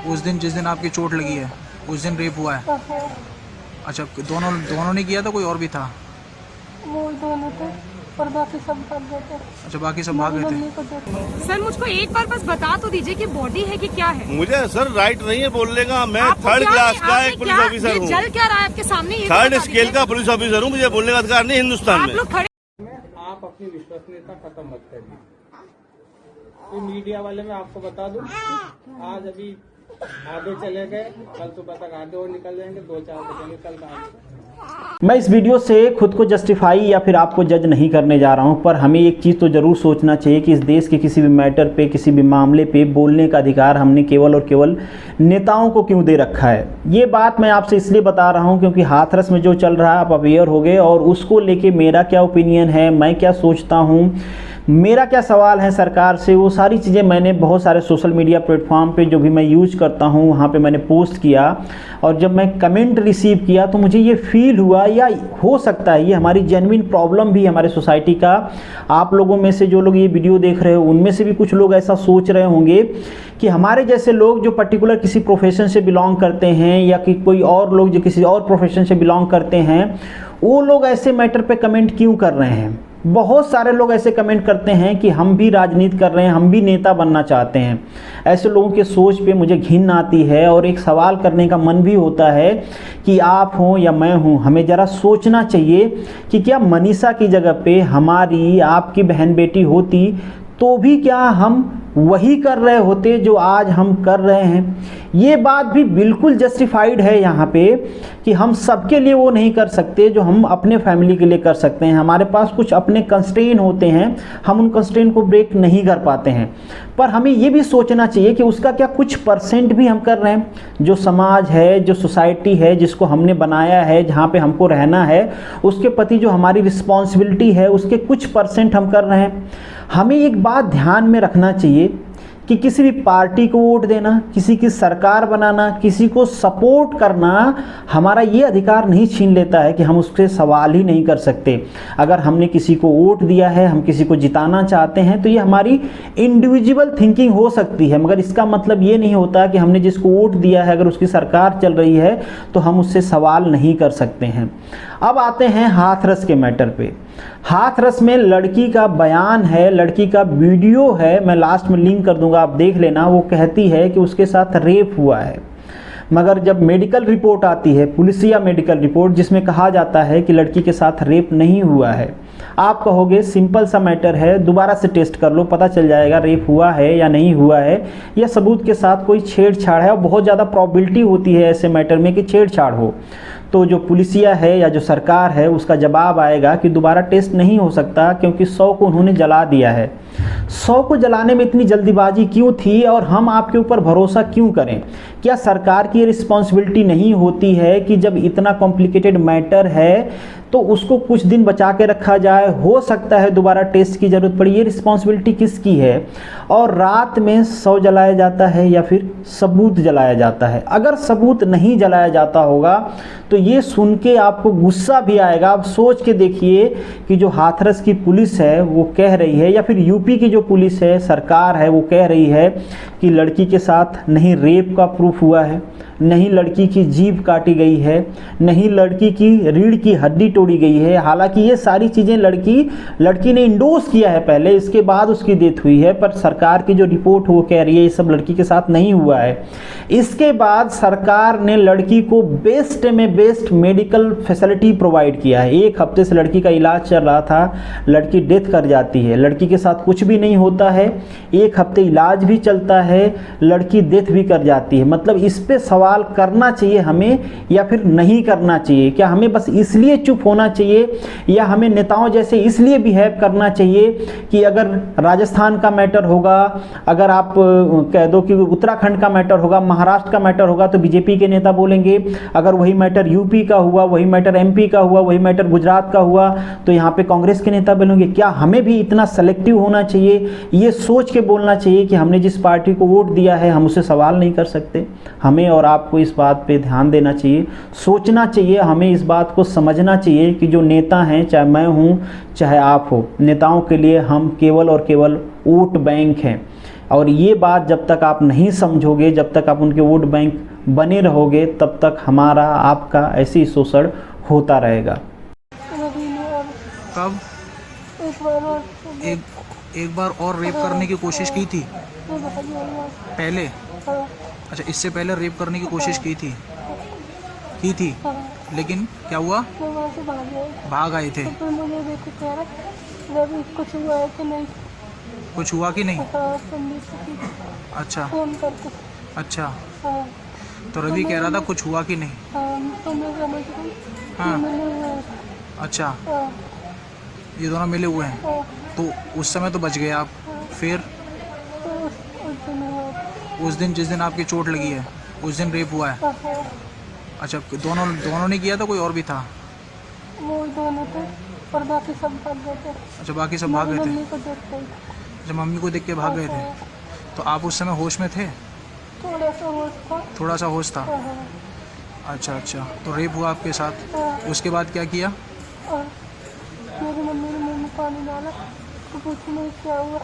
उस दिन जिस दिन आपकी चोट लगी है उस दिन रेप हुआ है? अच्छा, दोनों ने किया था, कोई और भी था? वो दोनों थे और बाकी सब भाग गए थे। अच्छा, बाकी सब भाग गए थे। सर मुझको एक बार बस बता तो दीजिए कि बॉडी है कि क्या है। मुझे सर राइट नहीं है बोलने का। मैं थर्ड क्लास का एक पुलिस ऑफिसर हूँ, जल क्या रहा है आपके सामने? थर्ड स्केल का पुलिस ऑफिसर हूँ, मुझे बोलने का अधिकार नहीं हिंदुस्तान में। आप अपनी विश्वसनीयता खत्म मत करिए। तो मीडिया वाले मैं आपको बता दूं, आज अभी आधे चले गए, कल सुबह तक आधे और निकल जाएंगे, 2-4 बजेंगे कल का। मैं इस वीडियो से खुद को जस्टिफाई या फिर आपको जज नहीं करने जा रहा हूं, पर हमें एक चीज़ तो ज़रूर सोचना चाहिए कि इस देश के किसी भी मैटर पे, किसी भी मामले पे बोलने का अधिकार हमने केवल और केवल नेताओं को क्यों दे रखा है। ये बात मैं आपसे इसलिए बता रहा हूं क्योंकि हाथरस में जो चल रहा है आप अवेयर हो गए, और उसको लेके मेरा क्या ओपिनियन है, मैं क्या सोचता हूँ, मेरा क्या सवाल है सरकार से, वो सारी चीज़ें मैंने बहुत सारे सोशल मीडिया प्लेटफॉर्म पे जो भी मैं यूज करता हूँ वहाँ पे मैंने पोस्ट किया। और जब मैं कमेंट रिसीव किया तो मुझे ये फील हुआ, या हो सकता है ये हमारी जेन्युइन प्रॉब्लम भी हमारे सोसाइटी का। आप लोगों में से जो लोग ये वीडियो देख रहे हो उनमें से भी कुछ लोग ऐसा सोच रहे होंगे कि हमारे जैसे लोग जो पर्टिकुलर किसी प्रोफेशन से बिलोंग करते हैं, या कि कोई और लोग जो किसी और प्रोफेशन से बिलोंग करते हैं, वो लोग ऐसे मैटर पे कमेंट क्यों कर रहे हैं। बहुत सारे लोग ऐसे कमेंट करते हैं कि हम भी राजनीति कर रहे हैं, हम भी नेता बनना चाहते हैं। ऐसे लोगों के सोच पे मुझे घिन आती है और एक सवाल करने का मन भी होता है कि आप हों या मैं हूं, हमें ज़रा सोचना चाहिए कि क्या मनीषा की जगह पे हमारी आपकी बहन बेटी होती तो भी क्या हम वही कर रहे होते जो आज हम कर रहे हैं। ये बात भी बिल्कुल जस्टिफाइड है यहाँ पे कि हम सबके लिए वो नहीं कर सकते जो हम अपने फैमिली के लिए कर सकते हैं। हमारे पास कुछ अपने कंस्ट्रेन होते हैं, हम उन कंस्ट्रेन को ब्रेक नहीं कर पाते हैं। पर हमें ये भी सोचना चाहिए कि उसका क्या कुछ परसेंट भी हम कर रहे हैं। जो समाज है, जो सोसाइटी है जिसको हमने बनाया है, जहाँ पे हमको रहना है, उसके प्रति जो हमारी रिस्पॉन्सिबिलिटी है उसके कुछ परसेंट हम कर रहे हैं। हमें एक बात ध्यान में रखना चाहिए कि किसी भी पार्टी को वोट देना, किसी की सरकार बनाना, किसी को सपोर्ट करना हमारा ये अधिकार नहीं छीन लेता है कि हम उससे सवाल ही नहीं कर सकते। अगर हमने किसी को वोट दिया है, हम किसी को जिताना चाहते हैं, तो ये हमारी इंडिविजुअल थिंकिंग हो सकती है, मगर इसका मतलब ये नहीं होता कि हमने जिसको वोट दिया है अगर उसकी सरकार चल रही है तो हम उससे सवाल नहीं कर सकते हैं। अब आते हैं हाथरस के मैटर पे। हाथरस में लड़की का बयान है, लड़की का वीडियो है, मैं लास्ट में लिंक कर दूंगा, आप देख लेना। वो कहती है कि उसके साथ रेप हुआ है, मगर जब मेडिकल रिपोर्ट आती है, पुलिसिया मेडिकल रिपोर्ट, जिसमें कहा जाता है कि लड़की के साथ रेप नहीं हुआ है। आप कहोगे सिंपल सा मैटर है, दोबारा से टेस्ट कर लो, पता चल जाएगा रेप हुआ है या नहीं हुआ है, या सबूत के साथ कोई छेड़छाड़ है। और बहुत ज़्यादा प्रॉबिलिटी होती है ऐसे मैटर में कि छेड़छाड़ हो। तो जो पुलिसिया है या जो सरकार है उसका जवाब आएगा कि दोबारा टेस्ट नहीं हो सकता क्योंकि 100 को उन्होंने जला दिया है। 100 को जलाने में इतनी जल्दीबाजी क्यों थी और हम आपके ऊपर भरोसा क्यों करें? क्या सरकार की रिस्पॉन्सिबिलिटी नहीं होती है कि जब इतना कॉम्प्लिकेटेड मैटर है तो उसको कुछ दिन बचा के रखा जाए, हो सकता है दोबारा टेस्ट की ज़रूरत पड़ी, ये रिस्पॉन्सिबिलिटी किसकी है? और रात में 100 जलाया जाता है या फिर सबूत जलाया जाता है? अगर सबूत नहीं जलाया जाता होगा तो ये सुन के आपको गुस्सा भी आएगा। आप सोच के देखिए कि जो हाथरस की पुलिस है वो कह रही है, या फिर यूपी की जो पुलिस है, सरकार है, वो कह रही है कि लड़की के साथ नहीं रेप का प्रूफ हुआ है, नहीं लड़की की जीभ काटी गई है, नहीं लड़की की रीढ़ की हड्डी तोड़ी गई है। हालांकि ये सारी चीज़ें लड़की ने इंडोर्स किया है पहले, इसके बाद उसकी डेथ हुई है, पर सरकार की जो रिपोर्ट वो कह रही है ये सब लड़की के साथ नहीं हुआ है। इसके बाद सरकार ने लड़की को बेस्ट में बेस्ट मेडिकल फैसिलिटी प्रोवाइड किया है। 1 हफ्ते से लड़की का इलाज चल रहा था, लड़की डेथ कर जाती है, लड़की के साथ कुछ भी नहीं होता है, 1 हफ्ते इलाज भी चलता है, लड़की डेथ भी कर जाती है। मतलब इस पे सवाल करना चाहिए हमें या फिर नहीं करना चाहिए? क्या हमें बस इसलिए चुप होना चाहिए, या हमें नेताओं जैसे इसलिए बिहेव करना चाहिए कि अगर राजस्थान का मैटर होगा, अगर आप कह दो कि उत्तराखंड का मैटर होगा, महाराष्ट्र का मैटर होगा तो बीजेपी के नेता बोलेंगे, अगर वही मैटर यूपी का हुआ, वही मैटर एमपी का हुआ, वही मैटर गुजरात का हुआ तो यहाँ पे कांग्रेस के नेता बोलेंगे? क्या हमें भी इतना सेलेक्टिव होना चाहिए? ये सोच के बोलना चाहिए कि हमने जिस पार्टी को वोट दिया है हम उससे सवाल नहीं कर सकते? हमें और आपको इस बात पे ध्यान देना चाहिए, सोचना चाहिए, हमें इस बात को समझना चाहिए कि जो नेता हैं, चाहे मैं हूँ चाहे आप हो, नेताओं के लिए हम केवल और केवल वोट बैंक हैं। और ये बात जब तक आप नहीं समझोगे, जब तक आप उनके वोट बैंक बने रहोगे, तब तक हमारा आपका ऐसे ही शोषण होता रहेगा। रवि ने और कब एक बार और एक बार और रेप करने की कोशिश की थी तो भाई आया। पहले? हाँ, अच्छा, इससे पहले रेप करने की कोशिश की थी हाँ, लेकिन क्या हुआ? मैं वहाँ से भाग गया। भाग आए थे। तो फिर मुझे देख के कह रहा रवि कुछ हुआ है कि नहीं। कुछ हुआ कि नहीं? हाँ, पंडित जी अच्छा फोन करके। अच्छा, हाँ, तो रवि कह रहा था कुछ हुआ कि नहीं? हाँ, तो मैं समझ गई। हाँ। मिले हुए हैं। अच्छा, हाँ, ये दोनों मिले हुए हैं, हाँ, तो उस समय तो बच गए आप। फिर तो उस दिन हुआ। उस दिन जिस दिन आपकी चोट लगी है उस दिन रेप हुआ है? हाँ, हाँ, अच्छा, दोनों ने किया था, कोई और भी था? वो दोनों थे और बाकी सब भाग गए थे। अच्छा, बाकी सब भाग गए थे। मम्मी को देखते ही। अच्छा, मम्मी को देख के भाग गए थे। तो आप उस समय होश में थे? थोड़ा सा होश था। थोड़ा सा होश था। हाँ, अच्छा अच्छा, तो रेप हुआ आपके साथ, हाँ, उसके बाद क्या किया? और मेरी मम्मी ने मुंह में पानी डाला तो कुछ नहीं क्या हुआ।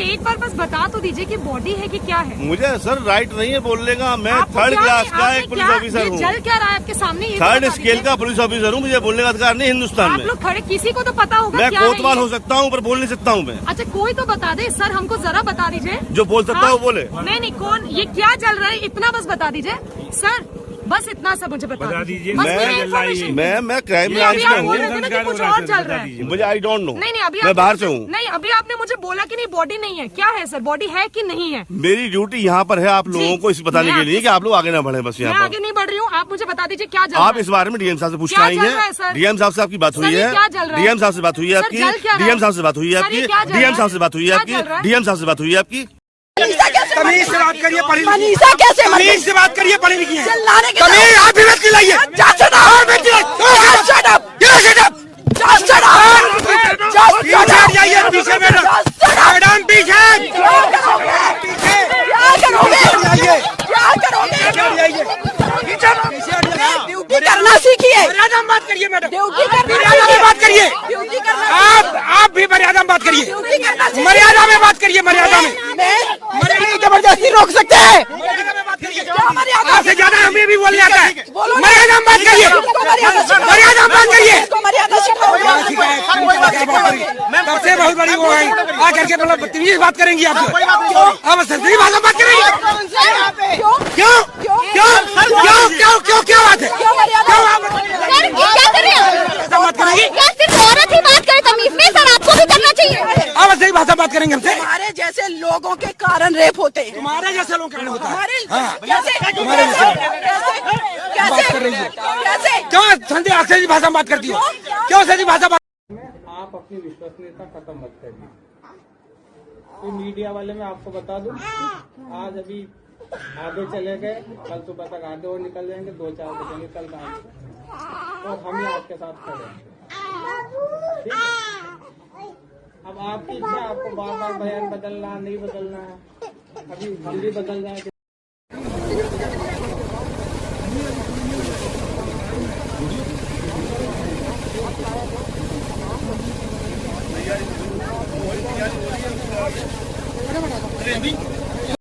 एक बार बस बता तो दीजिए कि बॉडी है कि क्या है? मुझे सर राइट नहीं है बोलने का। मैं आपको थर्ड क्या क्लास है? का आपने एक पुलिस क्या- ऑफिसर ये हूँ। जल क्या रहा है आपके सामने? ये तो थर्ड बता स्केल दीजिए। का पुलिस ऑफिसर हूँ। मुझे बोलने का अधिकार नहीं हिंदुस्तान आप में। लोग खड़े, किसी को तो पता होगा मैं क्या है कोतवाल ये? हो सकता हूँ पर बोल नहीं सकता हूँ मैं। अच्छा, कोई तो बता दे सर, हमको जरा बता दीजिए। जो बोल सकता है वो बोले। नहीं, कौन, ये क्या चल रहा है, इतना बस बता दीजिए सर, बस इतना सा मुझे बता दीजिए। बस मुझे information- मैं क्राइम नहीं, ब्रांच अभी में आप बोल रहे हूँ। थे ना कि कुछ और चल रहा है। मुझे आई डोंट नो। नहीं, अभी मैं आपने बाहर से मुझे- हूँ। नहीं, अभी आपने मुझे बोला कि नहीं बॉडी नहीं है, क्या है सर, बॉडी है कि नहीं है? मेरी ड्यूटी यहाँ पर है आप लोगों को इस बताने मैं के लिए कि आप लोग आगे ना बढ़े। बस मैं यहाँ आगे पर नहीं बढ़ रही हूँ, आप मुझे बता दीजिए क्या चल रहा है? आप इस बारे में डीएम साहब से पूछना क्या आई चल रहा है, है। सर? डीएम साहब से आपकी बात हुई सर, ये है? क्या चल रहा है? डीएम साहब से बात हुई है सर, आपकी? जल क्या रहा है? डीएम साहब से बात हुई है सर, ये आपकी? क्या चल रहा है? डीएम साहब से बात हुई है क्या आपकी? चल रहा है? डीएम साहब से बात हुई है आपकी? तमीज से बात करिए, पढ़ी लिखी। मनीषा कैसे मर गई? तमीज से बात करिए, पढ़ी लिखी है। चिल्लाने की तमीज आप भी मत चिल्लाइए। Just shut up! और मत चिल्लाइए। Just shut up! Just shut up! Just shut up! Just पीछे shut हट up! जाइए, पीछे madam. Just shut up! Madam पीछे। क्या करोगे? पीछे। क्या करोगे? पीछे हट जाइए। क्या करोगे? पीछे हट जाइए। पीछे हट जाइए। ड्यूटी करना सीखिए। मर्यादा में बात करिए मैडम। ड्यूटी करना मर्यादा में बात करिए। ड्यूटी करना आप भी मर्यादा में बात करिए। ड्यूटी करना सीखिए। मर्यादा में बात करिए, मर्यादा में। मैं जबरदस्ती रोक सकते हैं? मर्यादा में बात करिए। क्या मर्यादा? आपसे ज्यादा हमें भी बोलने आता है। बोलो ना। मर्यादा में बात करिए। इसको मर्यादा सिखाओ। मर्यादा में बात करिए। इसको मर्यादा सिखाओ। तब से बहुत बड़ी वो है, आ करके मतलब बदतमीजी बात करेंगी आप। अब सही भाषा बात करेंगी। क्यों? क्यों क्यों क्यों क्यों क्यों क्या बात है? क्यों मर्यादा? क्यों आप क्या कर रहे हैं? बात करेंगी? क्या सिर्फ औरत ही बात करे तमीज में? सर, आपको भी करना चाहिए। अब सही भाषा बात करेंगे हमसे। हमारे जैसे लोगों के कारण रेप होते हैं। तुम्हारे जैसे लोग कारण होता है। हमारे कैसे? तुम्हारे जैसे बात कर रही कैसे? है। कैसे? क्यों संजय सीधी भाषा में बात करती हो? क्यों सीधी भाषा बात? आप अपनी विश्वसनीयता खत्म मत करिए। तो मीडिया वाले मैं आपको बता दूं, आज अभी आधे चले गए, कल सुबह तक आधे और निकल जाएंगे, 2-4 बजे निकल जाएंगे, तो हम ही आपके साथ खड़े हैं। ठीक है? अब आपकी इच्छा, आपको बार बार बयान बदलना नहीं बदलना है, अभी हम भी बदल जाएंगे।